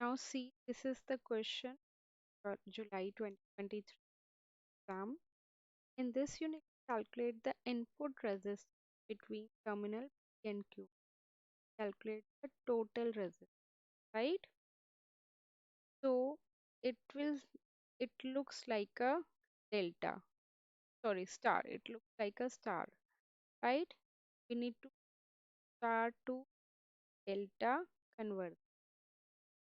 Now see, this is the question for July 2023 exam. In this, you need to calculate the input resistance between terminal P and Q. Calculate the total resistance, right? So it will, it looks like a delta, sorry, star. It looks like a star, right? We need to star to delta convert.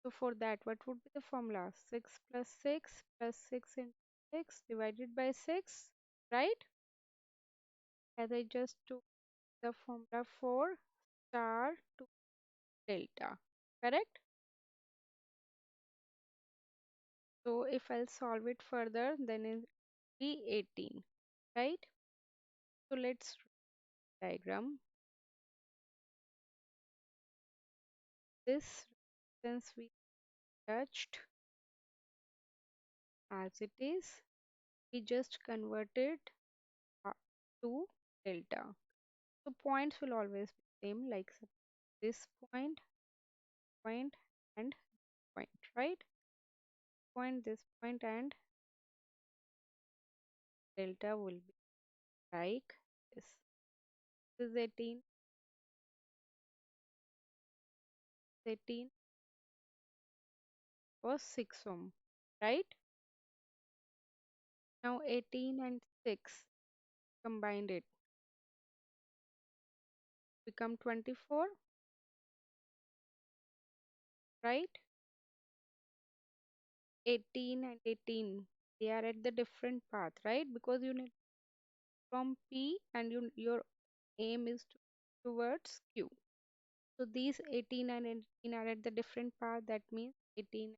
So for that, what would be the formula? 6 plus 6 plus 6 into 6 divided by 6, right? As I just took the formula for star to delta, correct? So if I'll solve it further, then it will be 18, right? So let's diagram this since we touched as it is, we just converted uh, to delta. So points will always be same, like this point, and point, right? Point, this point, and delta will be like this. This is 18 was 6 ohm, right? Now 18 and 6 combined it become 24, right? 18 and 18, they are at the different path, right? Because you need from P and your aim is towards Q. So these 18 and 18 are at the different path, that means 18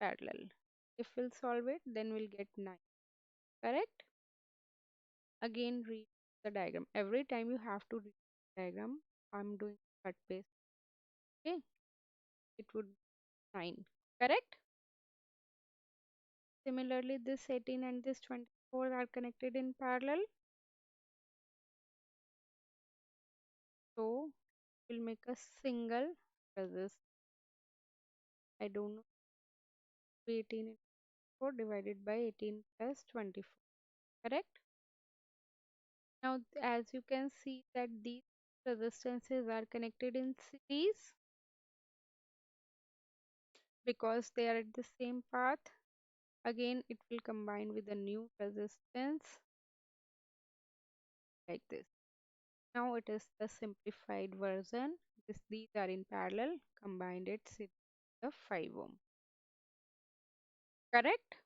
parallel. If we'll solve it, then we'll get 9, correct? Again, read the diagram. Every time you have to read the diagram. I'm doing cut paste. Okay, it would be 9, correct? Similarly, this 18 and this 24 are connected in parallel. So we'll make a single resist. I don't know, 18 and 4 divided by 18 plus 24, correct? Now, as you can see that these resistances are connected in series because they are at the same path. Again, it will combine with a new resistance like this. Now it is the simplified version. These are in parallel, combined it's the 5 ohm. Correct?